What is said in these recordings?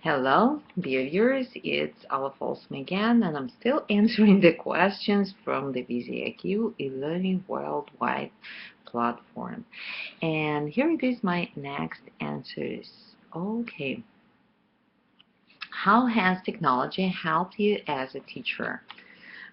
Hello, dear viewers, it's Alla Folsom again, and I'm still answering the questions from the WizIQ e-learning worldwide platform. And here it is, my next answers. Okay, how has technology helped you as a teacher?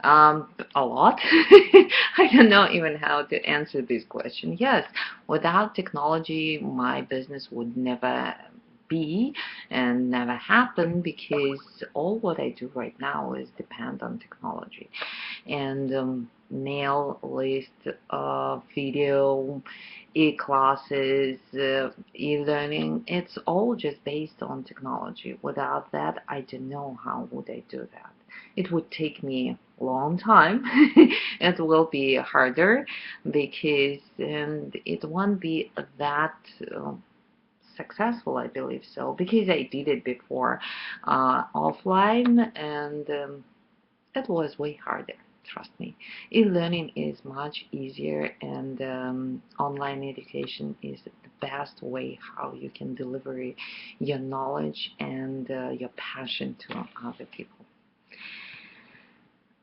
A lot. I don't know even how to answer this question. Yes, without technology, my business would never be and never happen because all what I do right now is depend on technology. And mail list, video, e-classes, e-learning, it's all just based on technology. Without that, I don't know how would I do that. It would take me a long time. It will be harder because it won't be that successful, I believe so, because I did it before offline, and it was way harder. Trust me, e-learning is much easier, and online education is the best way how you can deliver your knowledge and your passion to other people.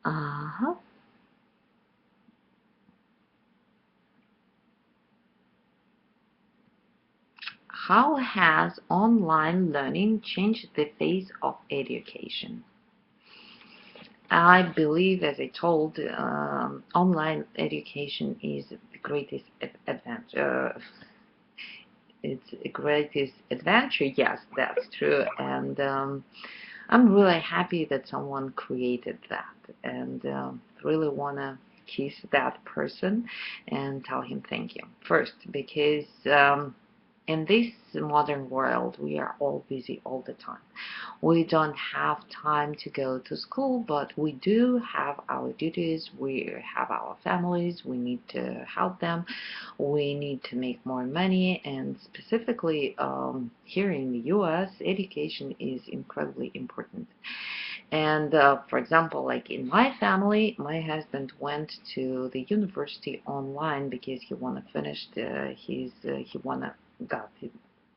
Uh-huh. How has online learning changed the face of education? I believe, as I told, online education is the greatest advantage. It's the greatest adventure. Yes, that's true, and I'm really happy that someone created that, and really wanna kiss that person and tell him thank you first, because in this modern world, we are all busy all the time. We don't have time to go to school, but we do have our duties. We have our families. We need to help them. We need to make more money. And specifically here in the US, education is incredibly important. And for example, like in my family, my husband went to the university online because he wanna finish he wanna got a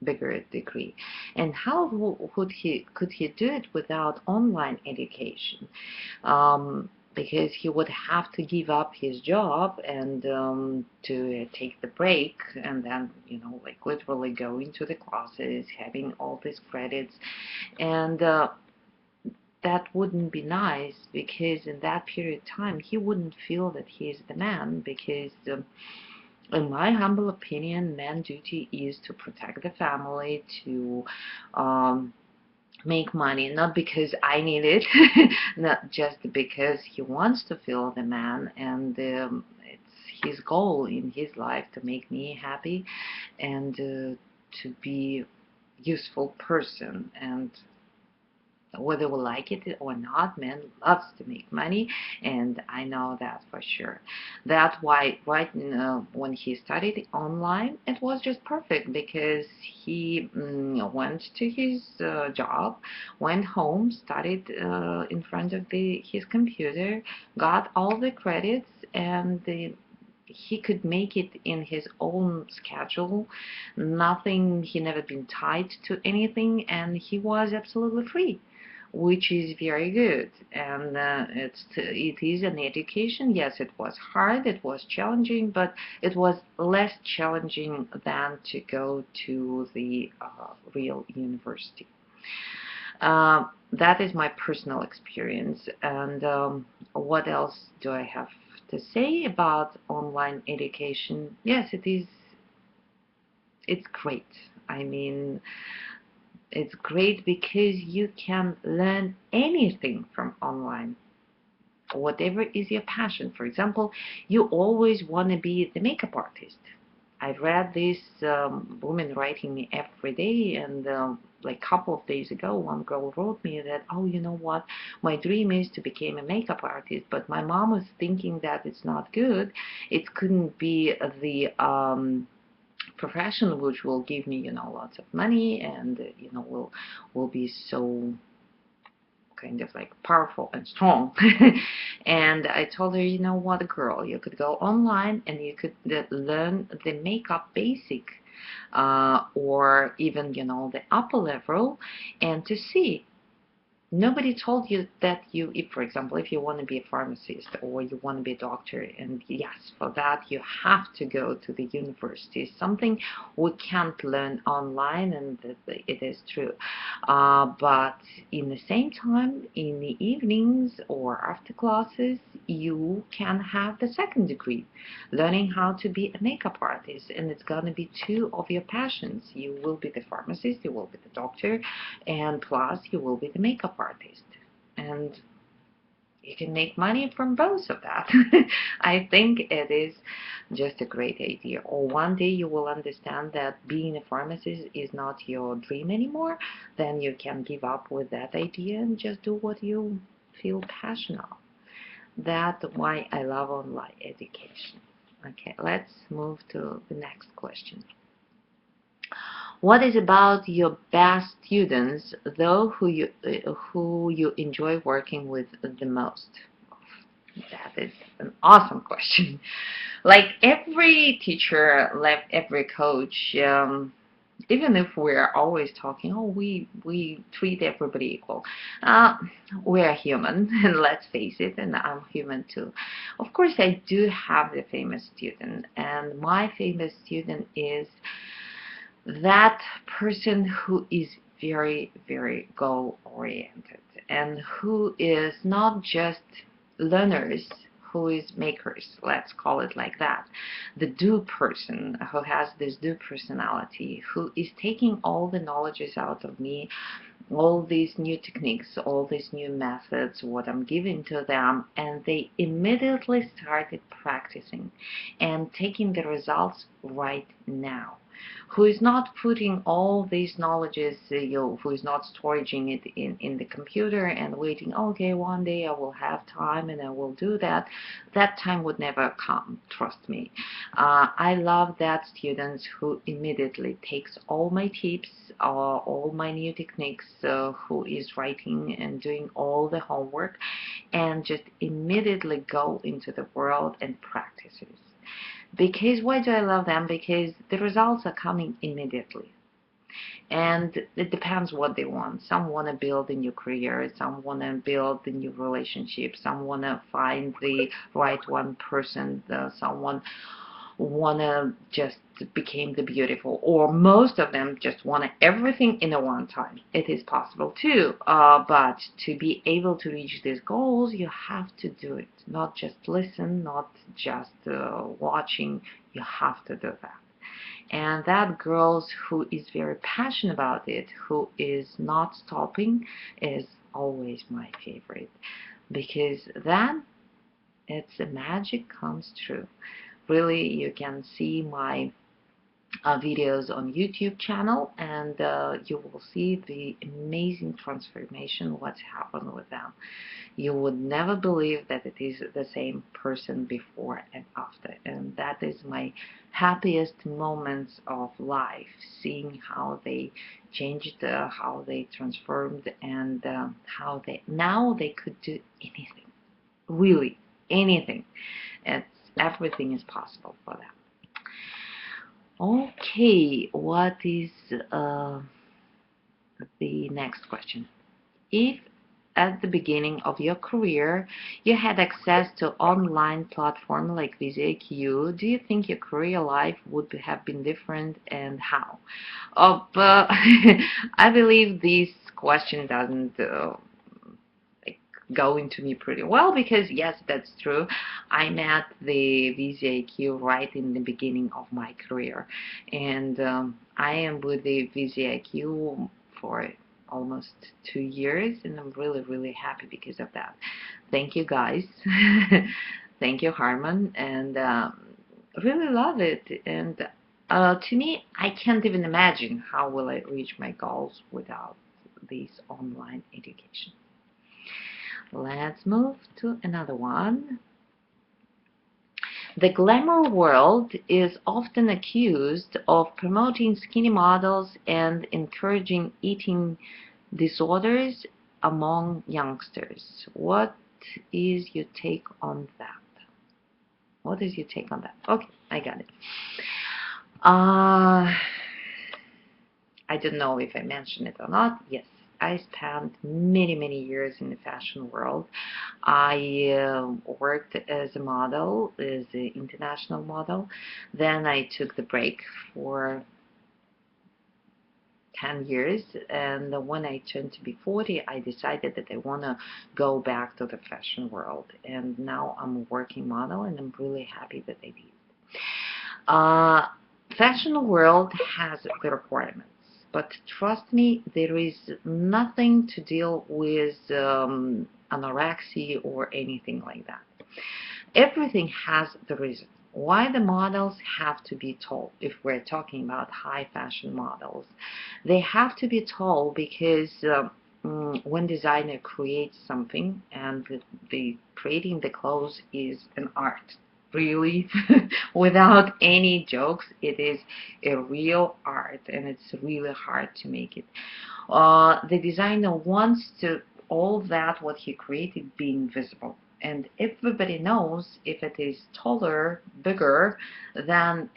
bigger degree. And how could he do it without online education? Because he would have to give up his job and to take the break, and then like literally going to the classes, having all these credits, and that wouldn't be nice, because in that period of time he wouldn't feel that he is the man, because in my humble opinion, man's duty is to protect the family, to make money, not because I need it, not just because he wants to feel the man, and it's his goal in his life to make me happy and to be useful person. And whether we like it or not, man loves to make money, and I know that for sure. That's why right now, when he studied online, it was just perfect, because he went to his job, went home, studied in front of his computer, got all the credits, and he could make it in his own schedule. Nothing, he never been tied to anything, and he was absolutely free, which is very good. And it is an education. Yes, it was hard, it was challenging, but it was less challenging than to go to the real university. That is my personal experience. And what else do I have to say about online education? Yes, it's great. I mean, it's great because you can learn anything from online, whatever is your passion. For example, you always want to be the makeup artist. I've read this woman writing me every day, and like a couple of days ago, one girl wrote me that, oh, you know what, my dream is to become a makeup artist, but my mom was thinking that it's not good. It couldn't be the profession which will give me lots of money, and will be so kind of like powerful and strong. And I told her, you know what, girl, you could go online and you could learn the makeup basic or even, you know, the upper level, and to see. Nobody told you that if, for example, if you want to be a pharmacist or you want to be a doctor, and yes, for that you have to go to the university. Something we can't learn online, and it is true. But in the same time, in the evenings or after classes, you can have the second degree, learning how to be a makeup artist, and it's going to be two of your passions. You will be the pharmacist, you will be the doctor, and plus you will be the makeup artist, and you can make money from both of that. I think it is just a great idea. Or one day you will understand that being a pharmacist is not your dream anymore, then you can give up with that idea and just do what you feel passionate of. That's why I love online education. Okay, let's move to the next question. What is about your best students, though, who you enjoy working with the most? That is an awesome question. Like every teacher, like every coach, even if we're always talking, oh, we treat everybody equal. We're human, and let's face it, and I'm human too. Of course, I do have the famous student, and my famous student is that person who is very, very goal-oriented and who is not just learners, who is makers, let's call it like that. The do person who has this do personality, who is taking all the knowledges out of me, all these new techniques, all these new methods, what I'm giving to them, and they immediately started practicing and taking the results right now. Who is not putting all these knowledges, who is not storing it in the computer and waiting, okay, one day I will have time and I will do that. That time would never come, trust me. I love that students who immediately takes all my tips, all my new techniques, who is writing and doing all the homework and just immediately go into the world and practices. Because why do I love them? Because the results are coming immediately. And it depends what they want. Some want to build a new career, some want to build a new relationship, some want to find the right one person, someone want to just become the beautiful, or most of them just want everything in a one time. It is possible too, but to be able to reach these goals, you have to do it, not just listen, not just watching. You have to do that. And that girl who is very passionate about it, who is not stopping, is always my favorite, because then it's the magic comes true. Really, you can see my videos on YouTube channel, and you will see the amazing transformation what's happened with them. You would never believe that it is the same person before and after, and that is my happiest moments of life, seeing how they changed, how they transformed, and how now they could do anything, really anything. It's everything is possible for them. Okay, what is the next question? If at the beginning of your career you had access to online platform like WizIQ, do you think your career life would have been different, and how? I believe this question doesn't going to me pretty well, because yes, that's true. I met the WizIQ right in the beginning of my career, and I am with the WizIQ for almost 2 years, and I'm really, really happy because of that. Thank you, guys. Thank you, Harman, and really love it. And to me, I can't even imagine how will I reach my goals without this online education. Let's move to another one. The glamour world is often accused of promoting skinny models and encouraging eating disorders among youngsters. What is your take on that? What is your take on that? Okay, I got it. I don't know if I mentioned it or not. Yes, I spent many years in the fashion world. I worked as a model, as an international model. Then I took the break for 10 years, and when I turned to be 40, I decided that I want to go back to the fashion world, and now I'm a working model, and I'm really happy that I did. Fashion world has the requirements, but trust me, there is nothing to deal with anorexia or anything like that. Everything has the reason why the models have to be tall. If we're talking about high fashion models, they have to be tall because when designer creates something, and the creating the clothes is an art, really. Without any jokes, it is a real art, and it's really hard to make it. The designer wants to all that what he created being visible, and everybody knows if it is taller, bigger, then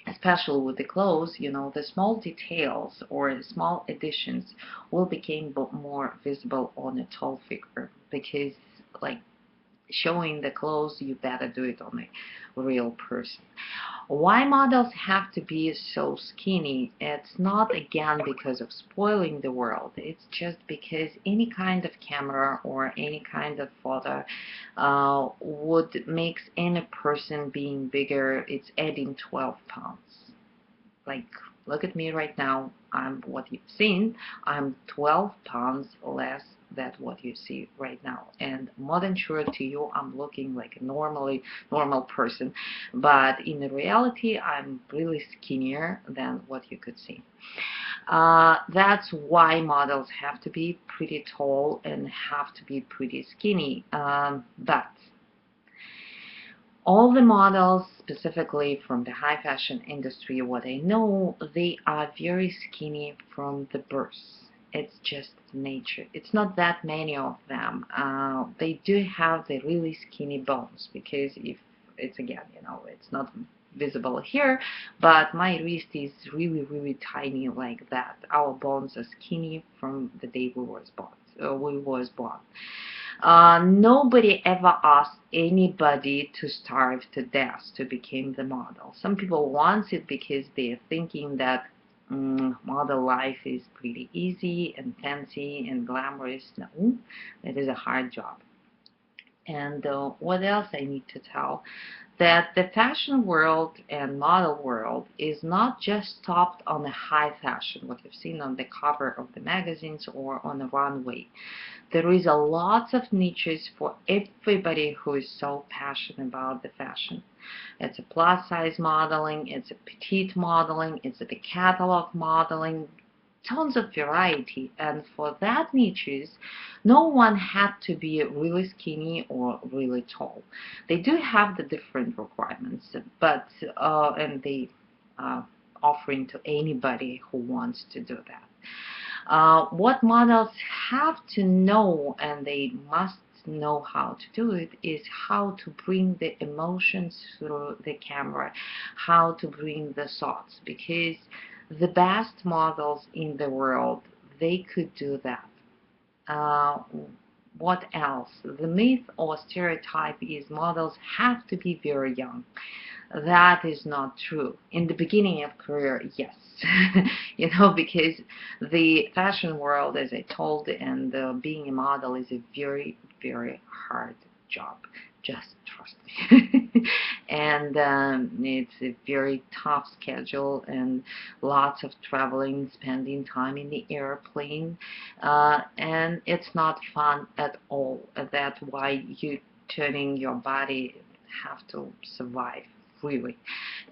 especially with the clothes, you know, the small details or the small additions will become more visible on a tall figure, because like showing the clothes, you better do it on a real person. Why models have to be so skinny? It's not again because of spoiling the world. It's just because any kind of camera or any kind of photo would make any person being bigger. It's adding 12 pounds. Like, look at me right now. I'm what you've seen. I'm 12 pounds less than what you see right now, and more than sure to you I'm looking like a normal person, but in reality I'm really skinnier than what you could see. That's why models have to be pretty tall and have to be pretty skinny, but all the models, specifically from the high fashion industry, what I know, they are very skinny from the birth. It's just nature. It's not that many of them. They do have the really skinny bones, because if it's, again, you know, it's not visible here, but my wrist is really tiny like that. Our bones are skinny from the day we was born. Nobody ever asked anybody to starve to death to become the model. Some people want it because they're thinking that model life is pretty easy and fancy and glamorous. No, it is a hard job. And what else I need to tell? That the fashion world and model world is not just stopped on the high fashion, what you've seen on the cover of the magazines or on the runway. There is a lot of niches for everybody who is so passionate about the fashion. It's a plus size modeling, it's a petite modeling, it's a catalog modeling, tons of variety. And for that niches, no one had to be really skinny or really tall. They do have the different requirements, but and they offering to anybody who wants to do that. What models have to know, and they must know how to do it, is how to bring the emotions through the camera, how to bring the thoughts, because the best models in the world, they could do that. What else? The myth or stereotype is models have to be very young. That is not true. In the beginning of career, yes. You know, because the fashion world, as I told, and being a model is a very hard job. Just trust me. And it's a very tough schedule, and lots of traveling, spending time in the airplane, and it's not fun at all. That's why you turning your body have to survive, really.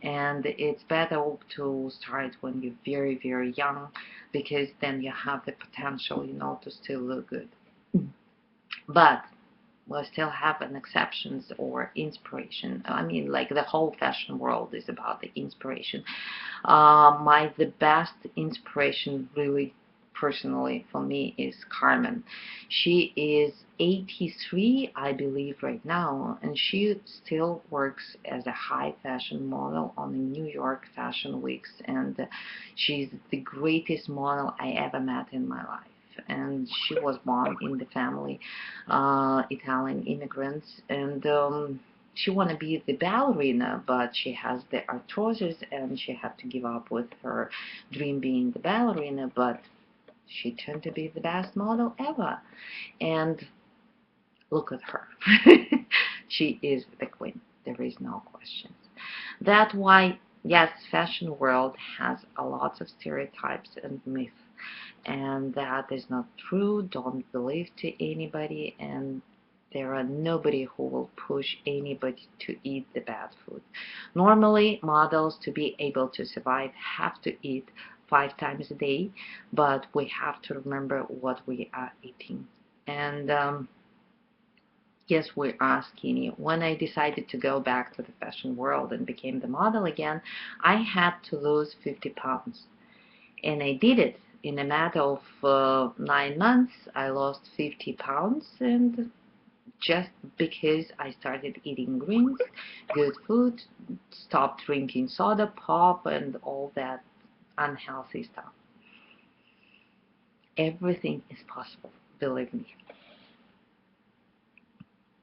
And it's better to start when you're very young, because then you have the potential, you know, to still look good. But we still have an exceptions or inspiration. I mean, like, the whole fashion world is about the inspiration. The best inspiration really personally for me is Carmen. She is 83, I believe, right now, and she still works as a high fashion model on the New York Fashion Weeks, and she's the greatest model I ever met in my life. And she was born in the family, Italian immigrants, and she want to be the ballerina, but she has the arthrosis and she had to give up with her dream being the ballerina, but she turned to be the best model ever. And look at her. She is the queen. There is no question. That's why, yes, fashion world has a lot of stereotypes and myths. And that is not true. Don't believe to anybody, and there are nobody who will push anybody to eat the bad food. Normally, models, to be able to survive, have to eat 5 times a day, but we have to remember what we are eating. And yes, we are skinny. When I decided to go back to the fashion world and became the model again, I had to lose 50 pounds. And I did it. In a matter of 9 months, I lost 50 pounds, and just because I started eating greens, good food, stopped drinking soda pop and all that unhealthy stuff. Everything is possible, believe me.